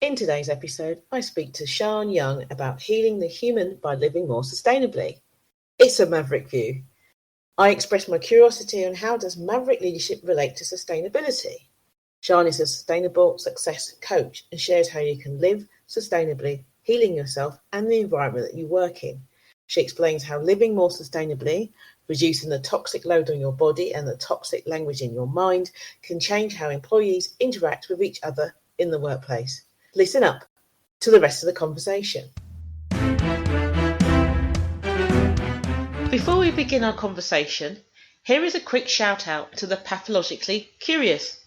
In today's episode, I speak to Sian Young about healing the human by living more sustainably. It's a Maverick view. I express my curiosity on how does Maverick Leadership relate to sustainability. Sian is a sustainable success coach and shares how you can live sustainably, healing yourself and the environment that you work in. She explains how living more sustainably, reducing the toxic load on your body and the toxic language in your mind can change how employees interact with each other in the workplace. Listen up to the rest of the conversation. Before we begin our conversation, here is a quick shout out to the pathologically curious.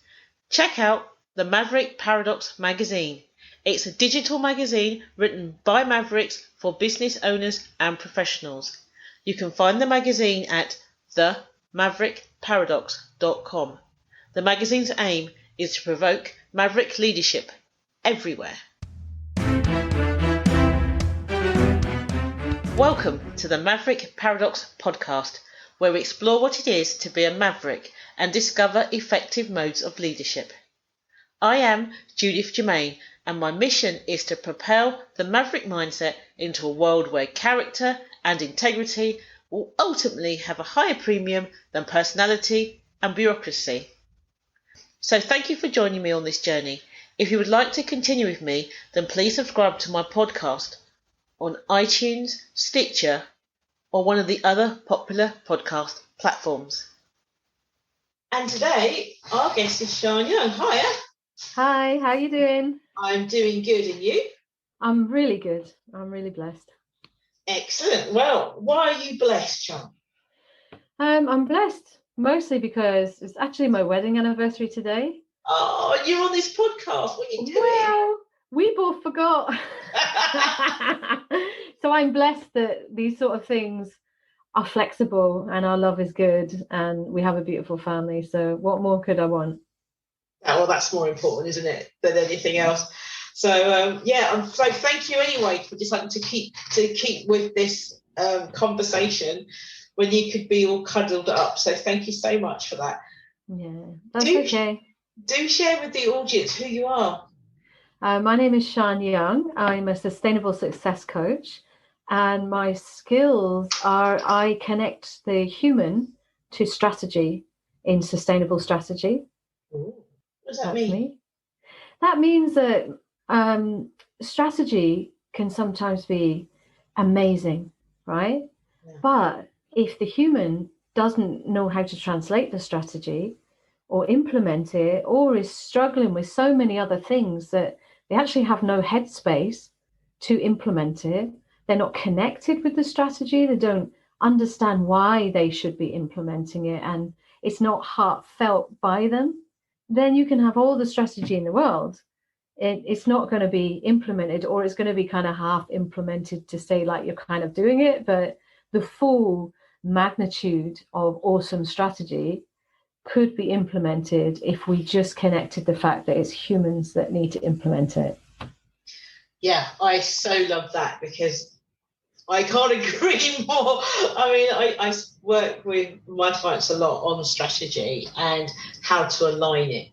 Check out the Maverick Paradox magazine. It's a digital magazine written by Mavericks for business owners and professionals. You can find the magazine at themaverickparadox.com. The magazine's aim is to provoke Maverick leadership everywhere. Welcome to the Maverick Paradox podcast, where we explore what it is to be a maverick and discover effective modes of leadership. I am Judith Germain, and my mission is to propel the maverick mindset into a world where character and integrity will ultimately have a higher premium than personality and bureaucracy. So thank you for joining me on this journey. If you would like to continue with me, then please subscribe to my podcast on iTunes, Stitcher, or one of the other popular podcast platforms. And today, our guest is Sian Young. Hiya. Hi, how are you doing? I'm doing good, and you? I'm really good. I'm really blessed. Excellent. Well, why are you blessed, Sian? I'm blessed mostly because it's actually my wedding anniversary today. Oh, you're on this podcast. What are you doing? Well, we both forgot. So I'm blessed that these sort of things are flexible and our love is good and we have a beautiful family. So what more could I want? Well, that's more important, isn't it, than anything else? So so thank you anyway for deciding to keep with this conversation when you could be all cuddled up. So thank you so much for that. Yeah, that's okay. Do share with the audience who you are. My name is Sian Young. I'm a sustainable success coach, and my skills are I connect the human to strategy in sustainable strategy. Ooh. What does that mean? Me. That means that strategy can sometimes be amazing, right? Yeah. But if the human doesn't know how to translate the strategy or implement it, or is struggling with so many other things that they actually have no headspace to implement it, they're not connected with the strategy, they don't understand why they should be implementing it, and it's not heartfelt by them, then you can have all the strategy in the world. It's not going to be implemented, or it's going to be kind of half implemented to say like you're kind of doing it, but the full magnitude of awesome strategy could be implemented if we just connected the fact that it's humans that need to implement it. Yeah, I so love that because I can't agree more. I mean, I work with my clients a lot on strategy and how to align it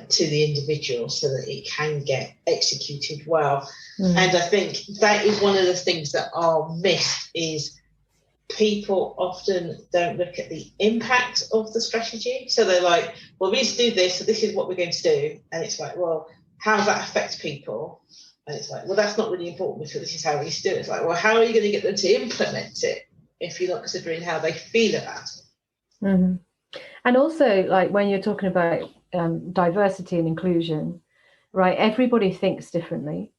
to the individual so that it can get executed well. And I think that is one of the things that are missed is people often don't look at the impact of the strategy. So they're like, well, we need to do this, so this is what we're going to do. And it's like, well, how does that affect people? And it's like, well, that's not really important because this is how we used to do it. It's like, well, how are you going to get them to implement it if you're not considering how they feel about it? Mm-hmm. And also, like when you're talking about diversity and inclusion, right? Everybody thinks differently.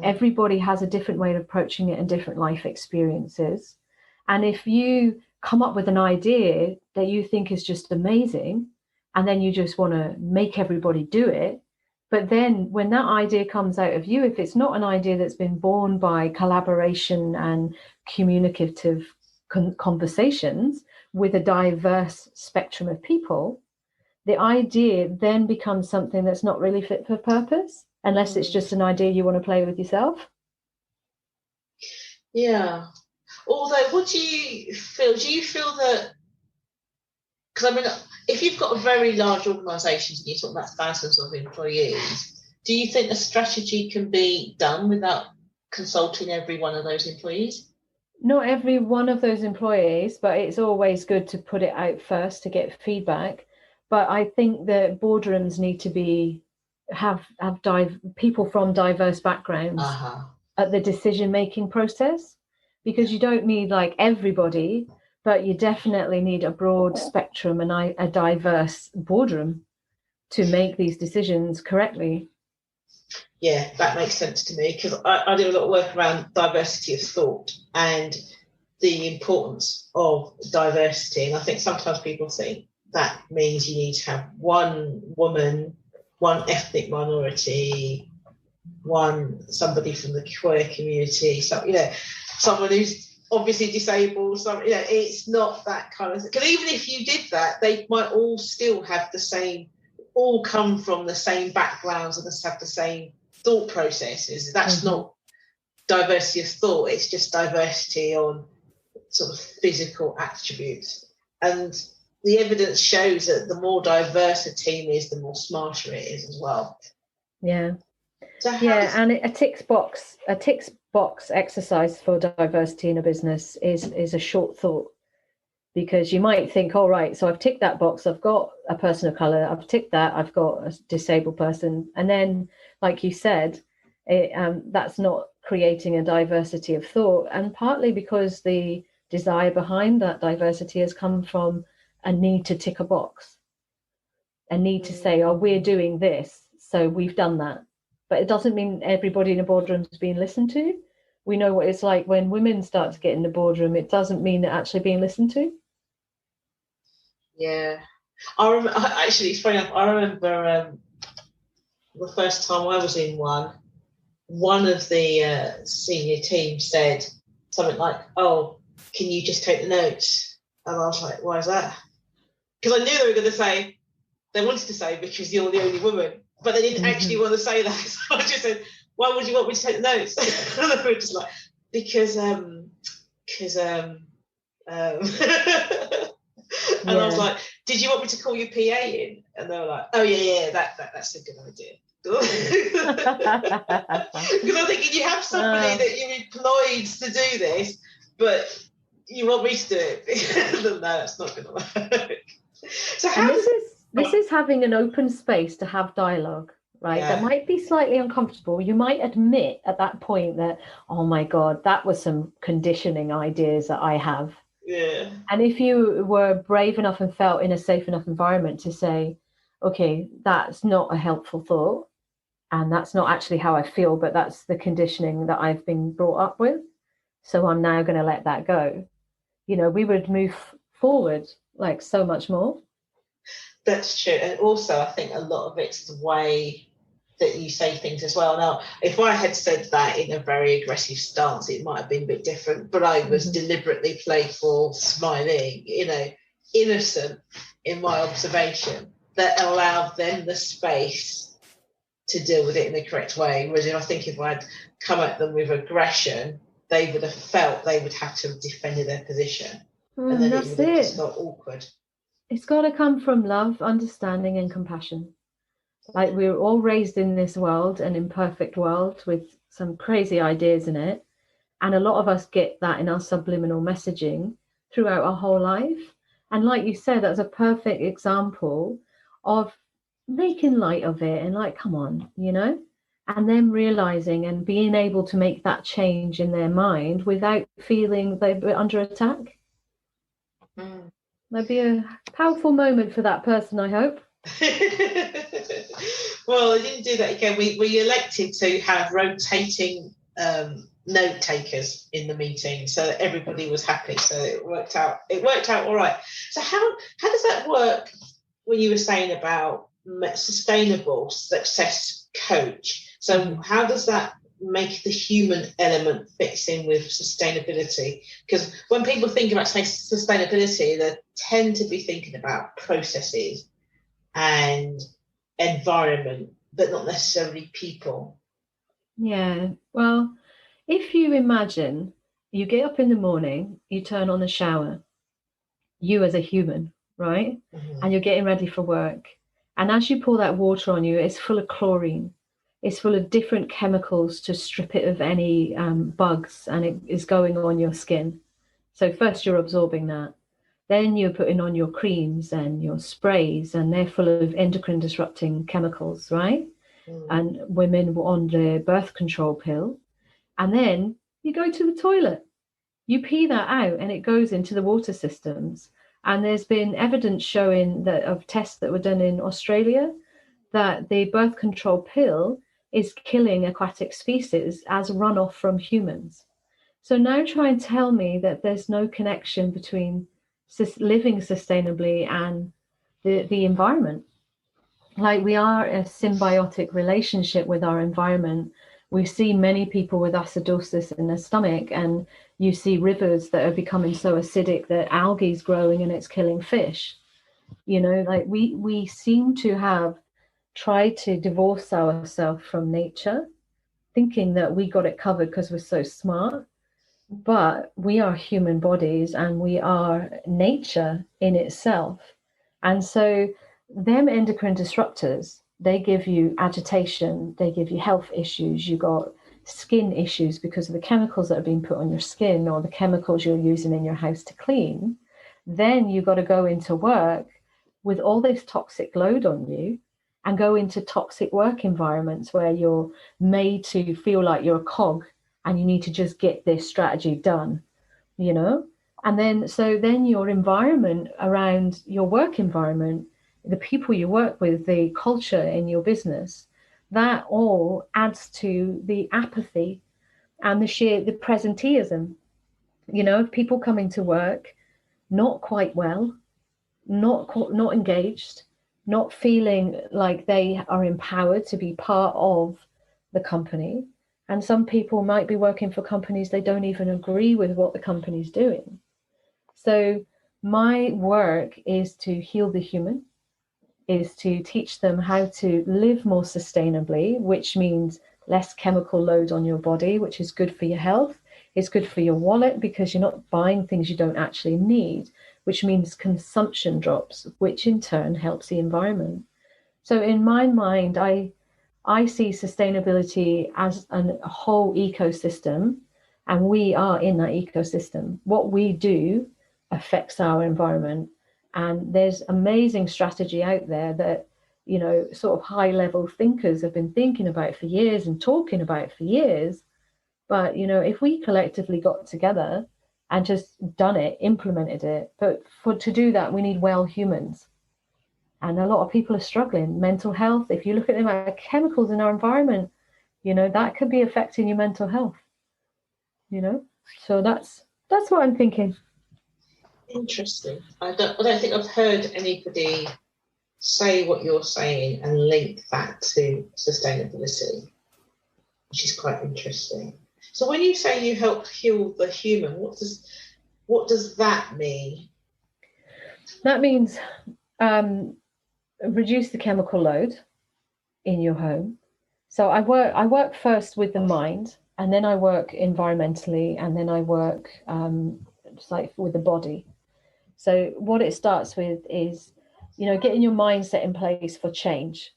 Everybody has a different way of approaching it and different life experiences. And if you come up with an idea that you think is just amazing, and then you just want to make everybody do it, but then when that idea comes out of you, if it's not an idea that's been born by collaboration and communicative conversations with a diverse spectrum of people, the idea then becomes something that's not really fit for purpose, unless it's just an idea you want to play with yourself. Yeah. Although, what do you feel? Do you feel that, because I mean, if you've got a very large organisation and you're talking about thousands of employees, Do you think a strategy can be done without consulting every one of those employees? Not every one of those employees, but it's always good to put it out first to get feedback. But I think that boardrooms need to have people from diverse backgrounds at the decision-making process, because you don't need like everybody, but you definitely need a broad spectrum and a diverse boardroom to make these decisions correctly. Yeah, that makes sense to me, because I do a lot of work around diversity of thought and the importance of diversity. And I think sometimes people think that means you need to have one woman, one ethnic minority, somebody from the queer community, someone who's obviously disabled. It's not that kind of thing. Because even if you did that, they might all still have all come from the same backgrounds and have the same thought processes. That's not diversity of thought. It's just diversity on sort of physical attributes. And the evidence shows that the more diverse a team is, the more smarter it is as well. Yeah. And a tick box exercise for diversity in a business is a short thought, because you might think, all right, so I've ticked that box, I've got a person of color, I've ticked that, I've got a disabled person, and then, like you said, that's not creating a diversity of thought. And partly because the desire behind that diversity has come from a need to tick a box, a need to say, oh, we're doing this, so we've done that. But it doesn't mean everybody in a boardroom is being listened to. We know what it's like when women start to get in the boardroom. It doesn't mean they're actually being listened to. Yeah. I remember, actually, it's funny enough, I remember the first time I was in one of the senior team said something like, oh, can you just take the notes? And I was like, why is that? Because I knew they were going to say, they wanted to say, because you're the only woman, but they didn't actually want to say that. So I just said, why would you want me to take the notes? And they were just like, because and I was like, did you want me to call your PA in? And they were like, oh yeah, that's a good idea. Because I'm thinking, you have somebody that you employed to do this, but you want me to do it. No, that's not going to work. So this is having an open space to have dialogue, right? That might be slightly uncomfortable. You might admit at that point that, oh my God, that was some conditioning ideas that I have. Yeah. And if you were brave enough and felt in a safe enough environment to say, okay, that's not a helpful thought, and that's not actually how I feel, but that's the conditioning that I've been brought up with, so I'm now going to let that go, we would move forward like so much more. That's true. And also, I think a lot of it's the way that you say things as well. Now, if I had said that in a very aggressive stance, it might have been a bit different, but I was deliberately playful, smiling, innocent in my observation, that allowed them the space to deal with it in the correct way. Whereas if I'd come at them with aggression, they would have felt they would have to have defended their position. And then it would have just got awkward. It's got to come from love, understanding, and compassion. Like, we're all raised in this world, an imperfect world with some crazy ideas in it. And a lot of us get that in our subliminal messaging throughout our whole life. And like you said, that's a perfect example of making light of it and like, come on, and then realizing and being able to make that change in their mind without feeling they were under attack. That'd be a powerful moment for that person, I hope. Well, I didn't do that again. We elected to have rotating note takers in the meeting, so that everybody was happy. So it worked out all right. So how does that work when you were saying about sustainable success coach? So how does that make the human element fits in with sustainability? Because when people think about sustainability, they tend to be thinking about processes and environment, but not necessarily people. Yeah, well, if you imagine you get up in the morning, you turn on the shower, you as a human, right? And you're getting ready for work. And as you pour that water on you, it's full of chlorine. is full of different chemicals to strip it of any bugs, and it is going on your skin. So first you're absorbing that. Then you're putting on your creams and your sprays, and they're full of endocrine disrupting chemicals, right? And women were on the birth control pill. And then you go to the toilet, you pee that out, and it goes into the water systems. And there's been evidence showing that of tests that were done in Australia that the birth control pill is killing aquatic species as runoff from humans. So now try and tell me that there's no connection between living sustainably and the environment. Like, we are a symbiotic relationship with our environment. We see many people with acidosis in their stomach, and you see rivers that are becoming so acidic that algae is growing and it's killing fish. You know, like we seem to have tried to divorce ourselves from nature, thinking that we got it covered because we're so smart. But we are human bodies, and we are nature in itself. And so them endocrine disruptors, they give you agitation, they give you health issues, you got skin issues because of the chemicals that are being put on your skin or the chemicals you're using in your house to clean. Then you got to go into work with all this toxic load on you and go into toxic work environments where you're made to feel like you're a cog and you need to just get this strategy done, you know? And then, so then your environment around your work environment, the people you work with, the culture in your business, that all adds to the apathy and the presenteeism, you know, of people coming to work not quite well, not engaged, not feeling like they are empowered to be part of the company. And some people might be working for companies they don't even agree with what the company's doing. So my work is to heal the human, is to teach them how to live more sustainably, which means less chemical load on your body, which is good for your health. It's good for your wallet because you're not buying things you don't actually need, which means consumption drops, which in turn helps the environment. So in my mind, I see sustainability as a whole ecosystem, and we are in that ecosystem. What we do affects our environment, and there's amazing strategy out there that, you know, sort of high level thinkers have been thinking about for years and talking about for years. But, you know, if we collectively got together and just done it, implemented it, but to do that, we need well humans. And a lot of people are struggling. Mental health, if you look at the amount of chemicals in our environment, you know, that could be affecting your mental health, you know. So that's what I'm thinking. Interesting. I don't think I've heard anybody say what you're saying and link that to sustainability, which is quite interesting. So when you say you help heal the human, what does that mean? That means reduce the chemical load in your home. So I work first with the mind, and then I work environmentally, and then I work just like with the body. So what it starts with is, you know, getting your mindset in place for change,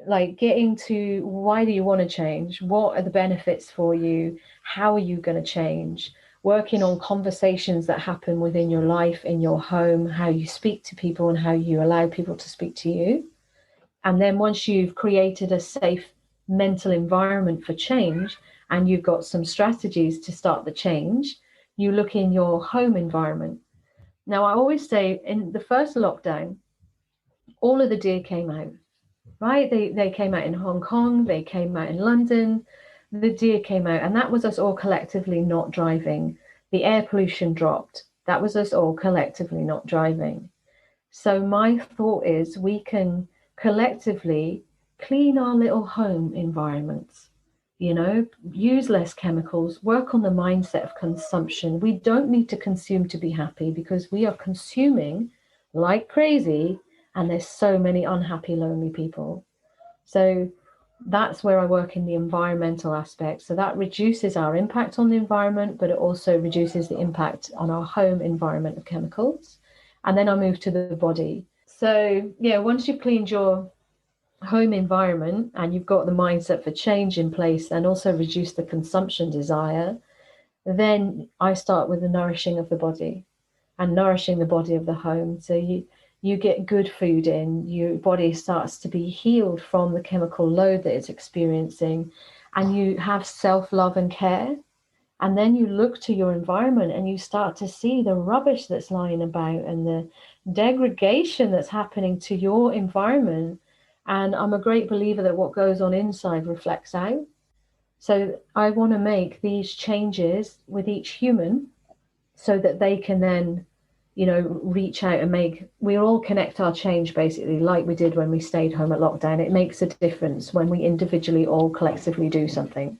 like getting to why do you want to change? What are the benefits for you? How are you going to change? Working on conversations that happen within your life, in your home, how you speak to people and how you allow people to speak to you. And then once you've created a safe mental environment for change and you've got some strategies to start the change, you look in your home environment. Now, I always say in the first lockdown, all of the deer came out, right? They came out in Hong Kong, they came out in London, the deer came out, and that was us all collectively not driving. The air pollution dropped. That was us all collectively not driving. So my thought is we can collectively clean our little home environments, you know, use less chemicals, work on the mindset of consumption. We don't need to consume to be happy because we are consuming like crazy, and there's so many unhappy, lonely people. So that's where I work in the environmental aspect. So that reduces our impact on the environment, but it also reduces the impact on our home environment of chemicals. And then I move to the body. So yeah, once you've cleaned your home environment and you've got the mindset for change in place and also reduce the consumption desire, then I start with the nourishing of the body and nourishing the body of the home. So you get good food in, your body starts to be healed from the chemical load that it's experiencing, and you have self-love and care. And then you look to your environment and you start to see the rubbish that's lying about and the degradation that's happening to your environment. And I'm a great believer that what goes on inside reflects out. So I want to make these changes with each human so that they can then, reach out and we all connect our change basically, like we did when we stayed home at lockdown. It makes a difference when we individually all collectively do something.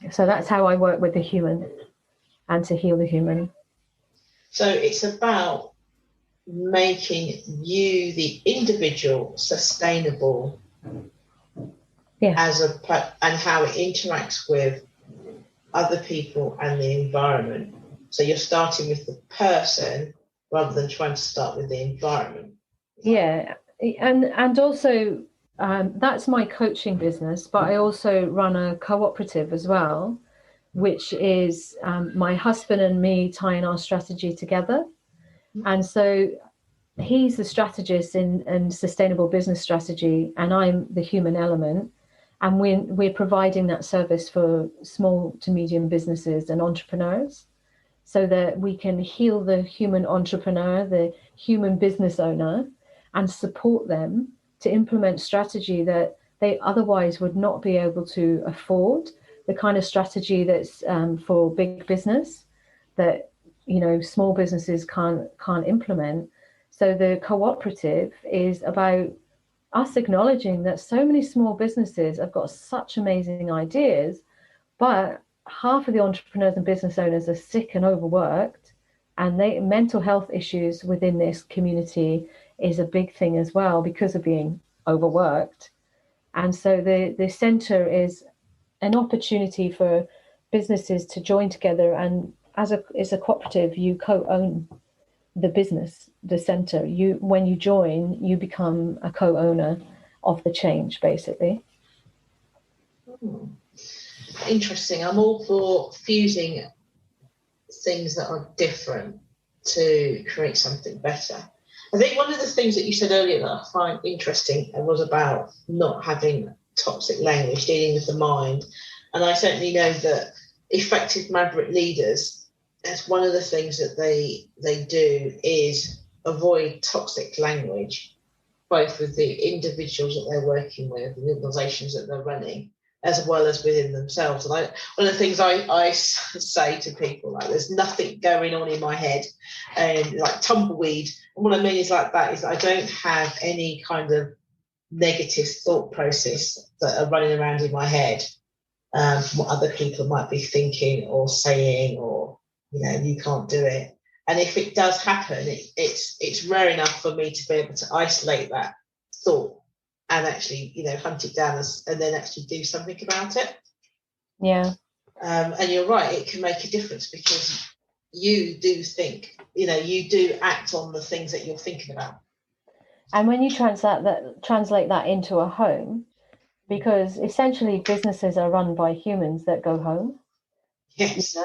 So that's how I work with the human and to heal the human. So it's about making you, the individual, sustainable, and how it interacts with other people and the environment. So you're starting with the person rather than trying to start with the environment. Yeah, and also that's my coaching business, but I also run a cooperative as well, which is my husband and me tying our strategy together. And so he's the strategist in sustainable business strategy, and I'm the human element. And we're providing that service for small to medium businesses and entrepreneurs so that we can heal the human entrepreneur, the human business owner, and support them to implement strategy that they otherwise would not be able to afford, the kind of strategy that's for big business that small businesses can't implement. So the cooperative is about us acknowledging that so many small businesses have got such amazing ideas, but half of the entrepreneurs and business owners are sick and overworked, and mental health issues within this community is a big thing as well because of being overworked. And so the center is an opportunity for businesses to join together, and as a cooperative, you co-own the business, the center. When you join, you become a co-owner of the change, basically. Interesting. I'm all for fusing things that are different to create something better. I think one of the things that you said earlier that I find interesting was about not having toxic language, dealing with the mind. And I certainly know that effective Maverick leaders, that's one of the things that they do is avoid toxic language, both with the individuals that they're working with, the organisations that they're running, as well as within themselves. And one of the things I say to people, like, there's nothing going on in my head, and like tumbleweed. And what I mean is like that is I don't have any kind of negative thought process that are running around in my head from what other people might be thinking or saying, or you can't do it. And if it does happen, it's rare enough for me to be able to isolate that thought and actually, hunt it down and then actually do something about it. Yeah. And you're right, it can make a difference because you do think, you do act on the things that you're thinking about. And when you translate that into a home, because essentially businesses are run by humans that go home. Yes.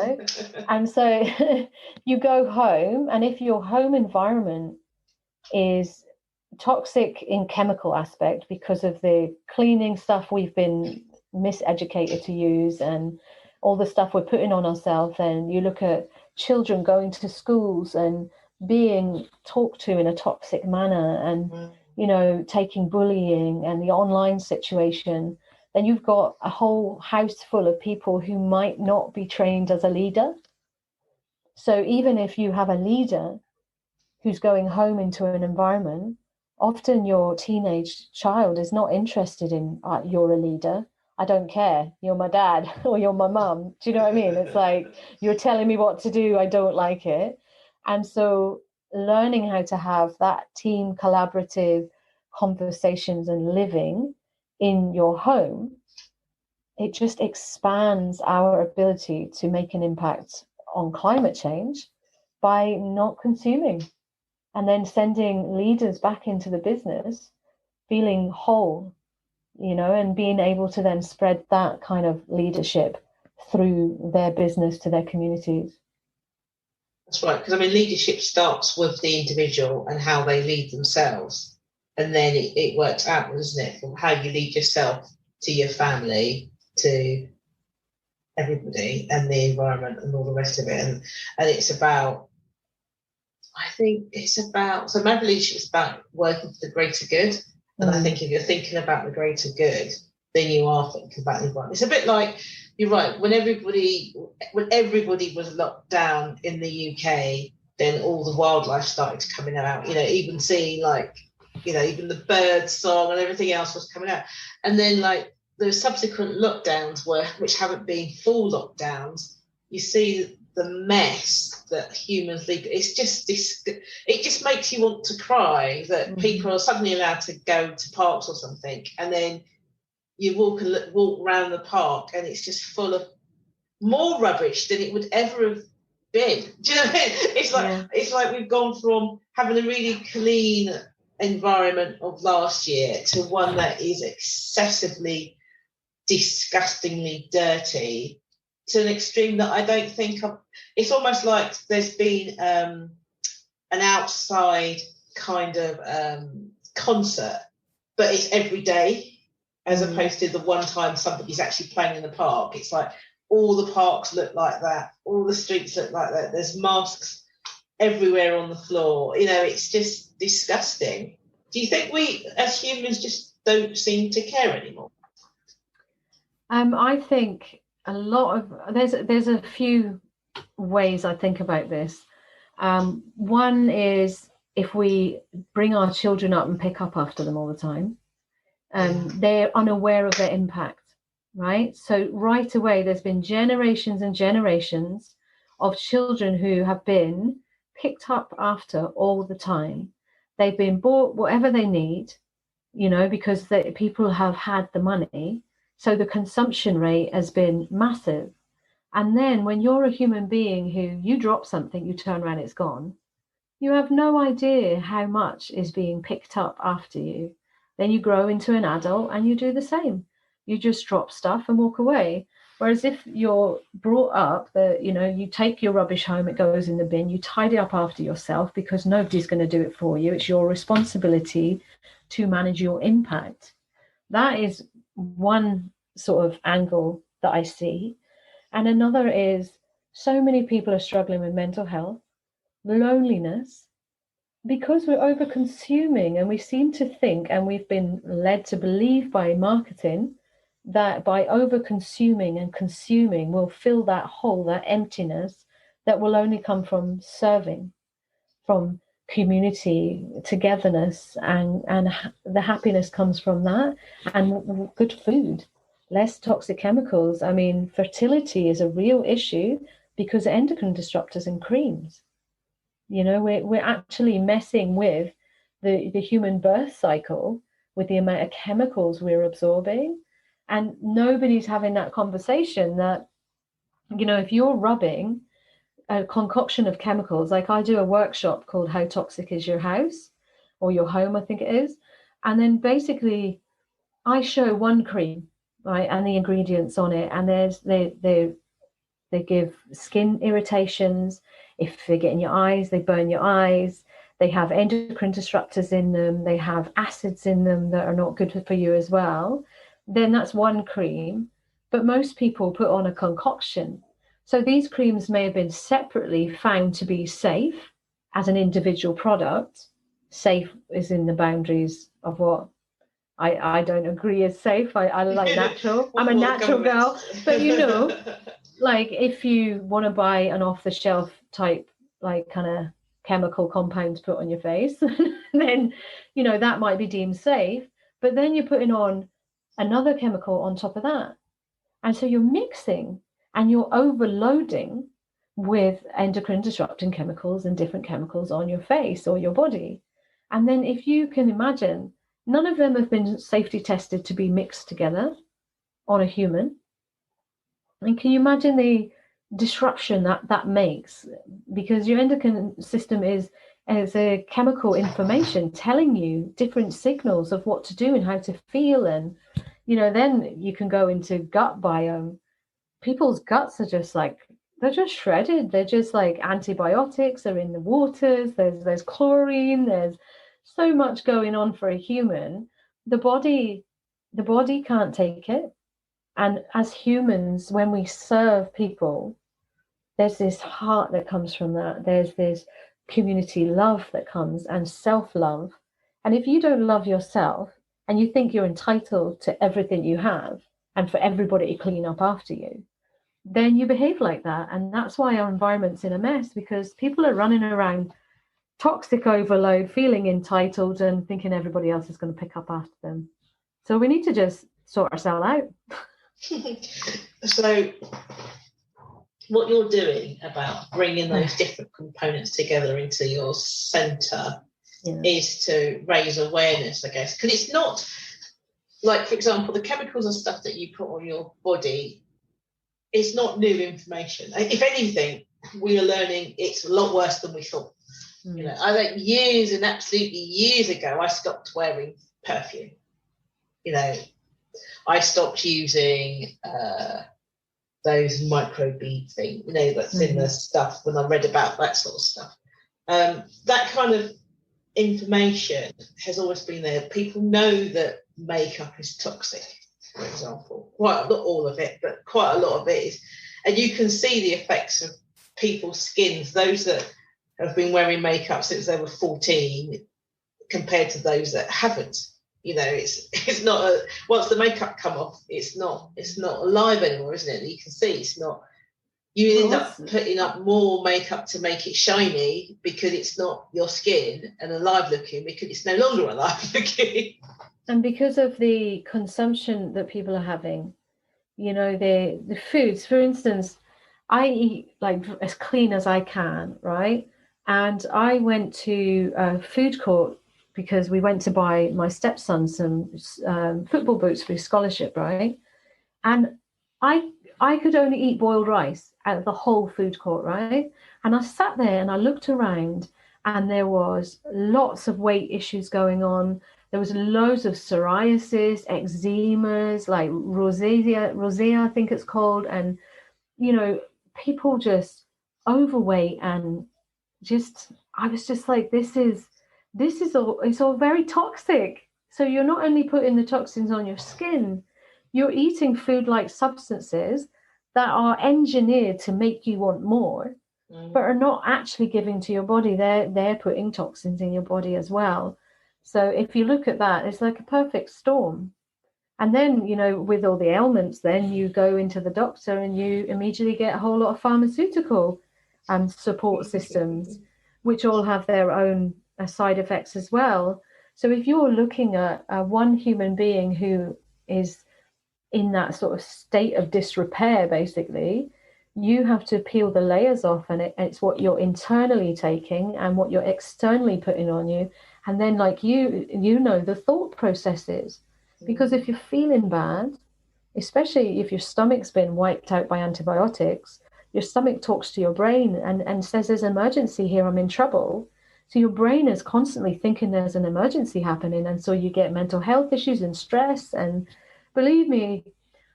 And so you go home, and if your home environment is toxic in chemical aspect because of the cleaning stuff we've been miseducated to use and all the stuff we're putting on ourselves, and you look at children going to schools and being talked to in a toxic manner and taking bullying and the online situation, then you've got a whole house full of people who might not be trained as a leader. So even if you have a leader who's going home into an environment, often your teenage child is not interested in, you're a leader, I don't care, you're my dad or you're my mum. Do you know what I mean? It's like, you're telling me what to do, I don't like it. And so learning how to have that team collaborative conversations and living in your home, it just expands our ability to make an impact on climate change by not consuming, and then sending leaders back into the business feeling whole, and being able to then spread that kind of leadership through their business to their communities. That's right, because leadership starts with the individual and how they lead themselves, and then it works out, doesn't it, from how you lead yourself to your family, to everybody, and the environment, and all the rest of it. And it's about, so Maverick Leadership is about working for the greater good. And I think if you're thinking about the greater good, then you are thinking about the environment. It's a bit like, you're right, when everybody was locked down in the UK, then all the wildlife started coming out, even seeing even the bird song and everything else was coming out. And then the subsequent lockdowns which haven't been full lockdowns, you see the mess that humans lead. It's just this. It just makes you want to cry that people are suddenly allowed to go to parks or something, and then you walk around the park, and it's just full of more rubbish than it would ever have been. Do you know what I mean? It's like we've gone from having a really clean environment of last year to one that is excessively, disgustingly dirty, to an extreme that I don't think it's almost like there's been an outside kind of concert, but it's every day, as opposed to the one time somebody's actually playing in the park. It's like all the parks look like that, all the streets look like that, there's masks everywhere on the floor. It's just disgusting. Do you think we as humans just don't seem to care anymore? I think a lot of there's a few ways I think about this. One is if we bring our children up and pick up after them all the time, they're unaware of their impact, right? So right away, there's been generations and generations of children who have been picked up after all the time. They've been bought whatever they need, because people have had the money. So the consumption rate has been massive. And then when you're a human being who you drop something, you turn around, it's gone. You have no idea how much is being picked up after you. Then you grow into an adult and you do the same. You just drop stuff and walk away. Whereas if you're brought up that, you take your rubbish home, it goes in the bin, you tidy up after yourself because nobody's going to do it for you. It's your responsibility to manage your impact. That is one sort of angle that I see. And another is so many people are struggling with mental health, loneliness, because we're over consuming, and we seem to think, and we've been led to believe by marketing, that by over consuming and consuming will fill that hole, that emptiness that will only come from serving, from community, togetherness, and the happiness comes from that, and good food, less toxic chemicals. Fertility is a real issue because endocrine disruptors and creams. We're actually messing with the human birth cycle with the amount of chemicals we're absorbing, and nobody's having that conversation that, if you're rubbing a concoction of chemicals, like I do a workshop called How Toxic Is Your House or Your Home, I think it is. And then basically I show one cream, right, and the ingredients on it. And they give skin irritations. If they get in your eyes, they burn your eyes. They have endocrine disruptors in them. They have acids in them that are not good for you as well. Then that's one cream. But most people put on a concoction. So these creams may have been separately found to be safe as an individual product. Safe is in the boundaries of what I don't agree is safe. I like natural. I'm a natural girl. But like if you want to buy an off-the-shelf type, like kind of chemical compounds put on your face, then, that might be deemed safe. But then you're putting on another chemical on top of that. And so you're mixing and you're overloading with endocrine disrupting chemicals and different chemicals on your face or your body. And then if you can imagine, none of them have been safety tested to be mixed together on a human. And can you imagine the disruption that makes? Because your endocrine system is It's a chemical information telling you different signals of what to do and how to feel. And, then you can go into gut biome. People's guts are just like, they're just shredded. They're just like antibiotics are in the waters. There's chlorine. There's so much going on for a human. The body can't take it. And as humans, when we serve people, there's this heart that comes from that. There's this community love that comes, and self-love. And if you don't love yourself and you think you're entitled to everything you have and for everybody to clean up after you, then you behave like that. And that's why our environment's in a mess, because people are running around toxic overload, feeling entitled and thinking everybody else is going to pick up after them. So we need to just sort ourselves out. So what you're doing about bringing those different components together into your centre is to raise awareness, I guess, because it's not like, for example, the chemicals and stuff that you put on your body, it's not new information. If anything, we are learning it's a lot worse than we thought. I think absolutely years ago, I stopped wearing perfume. I stopped using those microbead things, that's in the stuff when I read about that sort of stuff. That kind of information has always been there. People know that makeup is toxic, for example. Not all of it, but quite a lot of it is. And you can see the effects of people's skins, those that have been wearing makeup since they were 14 compared to those that haven't. It's not once the makeup come off, it's not alive anymore, isn't it? You can see it's not. You end up putting up more makeup to make it shiny because it's not your skin and alive looking, because it's no longer alive looking. And because of the consumption that people are having, the foods, for instance, I eat like as clean as I can, right? And I went to a food court because we went to buy my stepson some football boots for his scholarship, right? And I could only eat boiled rice out of the whole food court, right? And I sat there and I looked around, and there was lots of weight issues going on. There was loads of psoriasis, eczemas, like rosacea, I think it's called. And, people just overweight, and I was just like, this is all, it's all very toxic. So you're not only putting the toxins on your skin, you're eating food-like substances that are engineered to make you want more, but are not actually giving to your body. They're putting toxins in your body as well. So if you look at that, it's like a perfect storm. And then, with all the ailments, then you go into the doctor and you immediately get a whole lot of pharmaceutical support systems, which all have their own side effects as well. So if you're looking at one human being who is in that sort of state of disrepair, basically, you have to peel the layers off, and it's what you're internally taking and what you're externally putting on you. And then, like the thought processes, because if you're feeling bad, especially if your stomach's been wiped out by antibiotics, your stomach talks to your brain and says, there's an emergency here, I'm in trouble. So your brain is constantly thinking there's an emergency happening. And so you get mental health issues and stress. And believe me,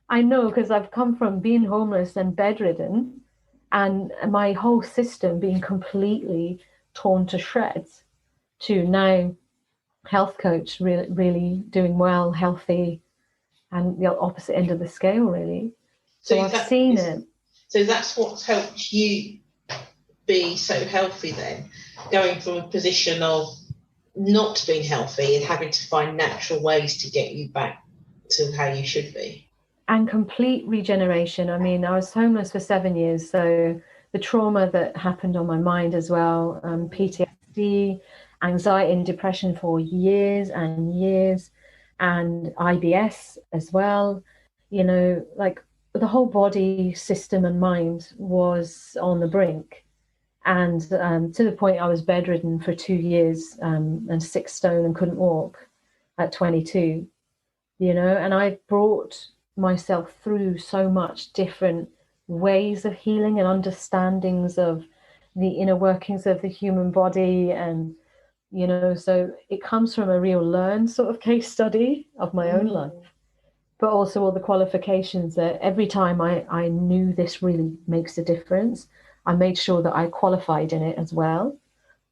I know, because I've come from being homeless and bedridden, and my whole system being completely torn to shreds, to now health coach, really doing well, healthy, and the opposite end of the scale, really. So I've seen it. So that's what's helped you be so healthy then, going from a position of not being healthy and having to find natural ways to get you back to how you should be. And complete regeneration. I mean, I was homeless for 7 years, so the trauma that happened on my mind as well, PTSD, anxiety and depression for years and years, and IBS as well. Like the whole body, system and mind was on the brink. And to the point I was bedridden for 2 years and 6 stone and couldn't walk at 22, and I brought myself through so much different ways of healing and understandings of the inner workings of the human body. And, so it comes from a real learned sort of case study of my own life, but also all the qualifications that every time I knew this really makes a difference, I made sure that I qualified in it as well,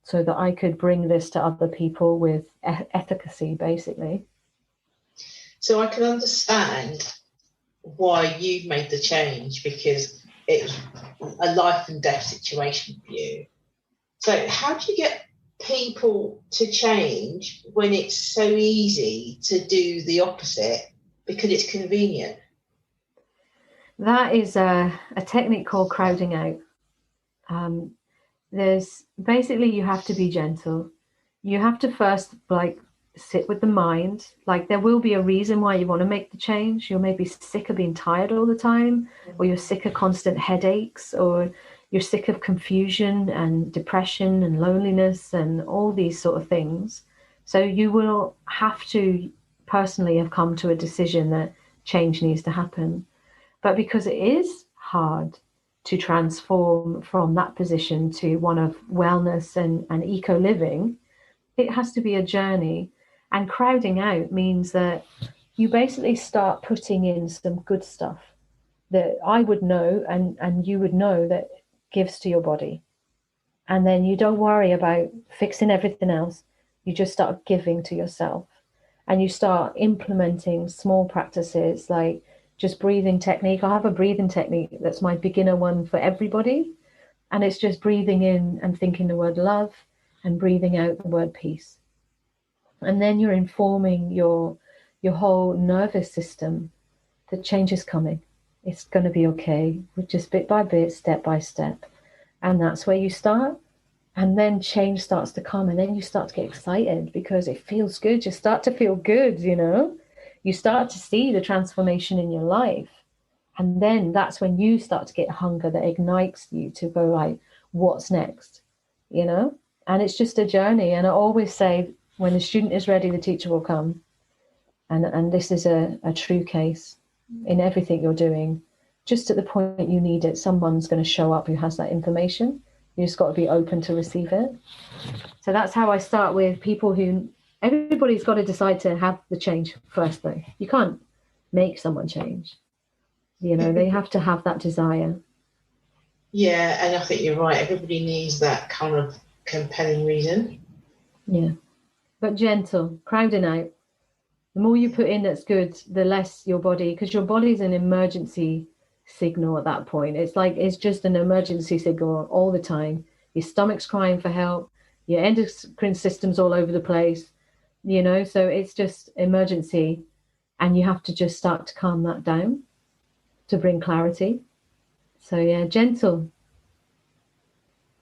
so that I could bring this to other people with efficacy, basically. So I can understand why you've made the change, because it was a life and death situation for you. So how do you get people to change when it's so easy to do the opposite because it's convenient? That is a technique called crowding out. There's basically, you have to be gentle. You have to first sit with the mind. Like, there will be a reason why you want to make the change. You're maybe sick of being tired all the time, or you're sick of constant headaches, or you're sick of confusion and depression and loneliness and all these sort of things. So you will have to personally have come to a decision that change needs to happen. But because it is hard to transform from that position to one of wellness and eco-living, it has to be a journey. And crowding out means that you basically start putting in some good stuff that I would know and you would know that gives to your body. And then you don't worry about fixing everything else. You just start giving to yourself. And you start implementing small practices like just breathing technique. I have a breathing technique that's my beginner one for everybody. And it's just breathing in and thinking the word love and breathing out the word peace. And then you're informing your whole nervous system that change is coming. It's going to be okay. We're just bit by bit, step by step. And that's where you start. And then change starts to come. And then you start to get excited because it feels good. You start to feel good, You start to see the transformation in your life. And then that's when you start to get hunger that ignites you to go like, what's next? And it's just a journey. And I always say, when the student is ready, the teacher will come. And this is a true case in everything you're doing. Just at the point you need it, someone's going to show up who has that information. You just got to be open to receive it. So that's how I start with people everybody's got to decide to have the change first, though. You can't make someone change. They have to have that desire. Yeah, and I think you're right. Everybody needs that kind of compelling reason. Yeah, but gentle, crowding out. The more you put in that's good, the less your body, because your body's an emergency signal at that point. It's just an emergency signal all the time. Your stomach's crying for help. Your endocrine system's all over the place, so it's just emergency. And you have to just start to calm that down to bring clarity. So yeah, gentle.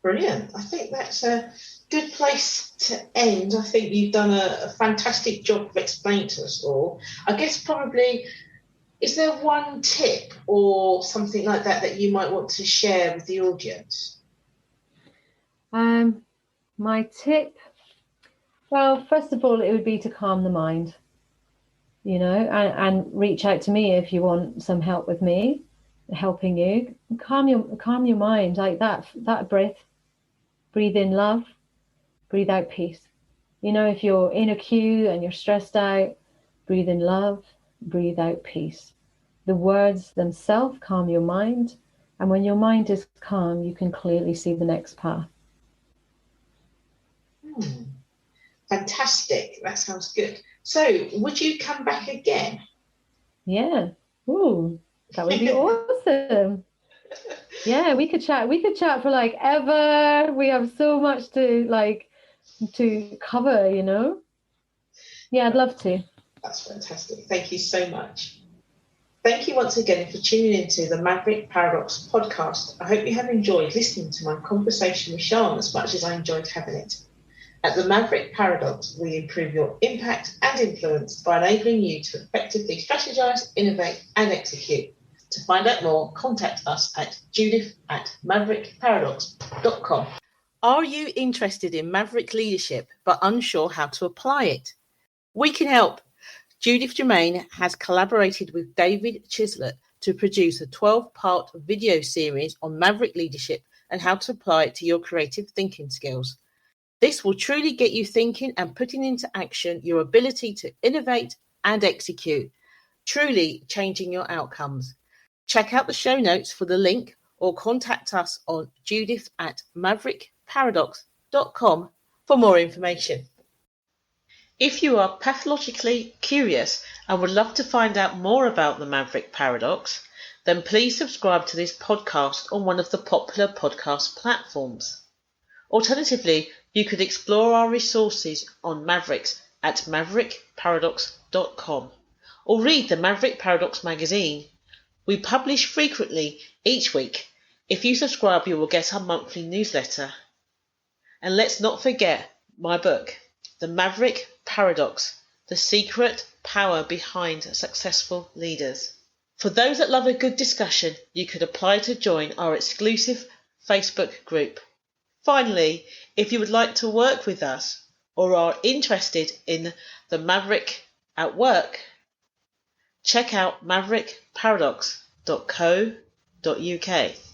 Brilliant. I think that's a good place to end. I think you've done a fantastic job of explaining to us all. I guess probably, is there one tip or something like that you might want to share with the audience? My tip, well, first of all, it would be to calm the mind, and reach out to me if you want some help with me, helping you. Calm your mind, like that breath. Breathe in love, breathe out peace. If you're in a queue and you're stressed out, breathe in love, breathe out peace. The words themselves calm your mind. And when your mind is calm, you can clearly see the next path. Fantastic. That sounds good. So would you come back again? Yeah. Ooh, that would be awesome. Yeah, we could chat for like ever. We have so much to cover, Yeah, I'd love to. That's fantastic. Thank you so much. Thank you once again for tuning into the Maverick Paradox podcast. I hope you have enjoyed listening to my conversation with Sian as much as I enjoyed having it. At the Maverick Paradox, we improve your impact and influence by enabling you to effectively strategize, innovate, and execute. To find out more, contact us at judith@maverickparadox.com. Are you interested in Maverick Leadership but unsure how to apply it? We can help. Judith Germain has collaborated with David Chislett to produce a 12-part video series on Maverick Leadership and how to apply it to your creative thinking skills. This will truly get you thinking and putting into action your ability to innovate and execute, truly changing your outcomes. Check out the show notes for the link or contact us on judith@maverickparadox.com for more information. If you are pathologically curious and would love to find out more about the Maverick Paradox, then please subscribe to this podcast on one of the popular podcast platforms. Alternatively, you could explore our resources on Mavericks at maverickparadox.com or read the Maverick Paradox magazine. We publish frequently each week. If you subscribe, you will get our monthly newsletter. And let's not forget my book, The Maverick Paradox, The Secret Power Behind Successful Leaders. For those that love a good discussion, you could apply to join our exclusive Facebook group. Finally, if you would like to work with us or are interested in the Maverick at work, check out maverickparadox.co.uk.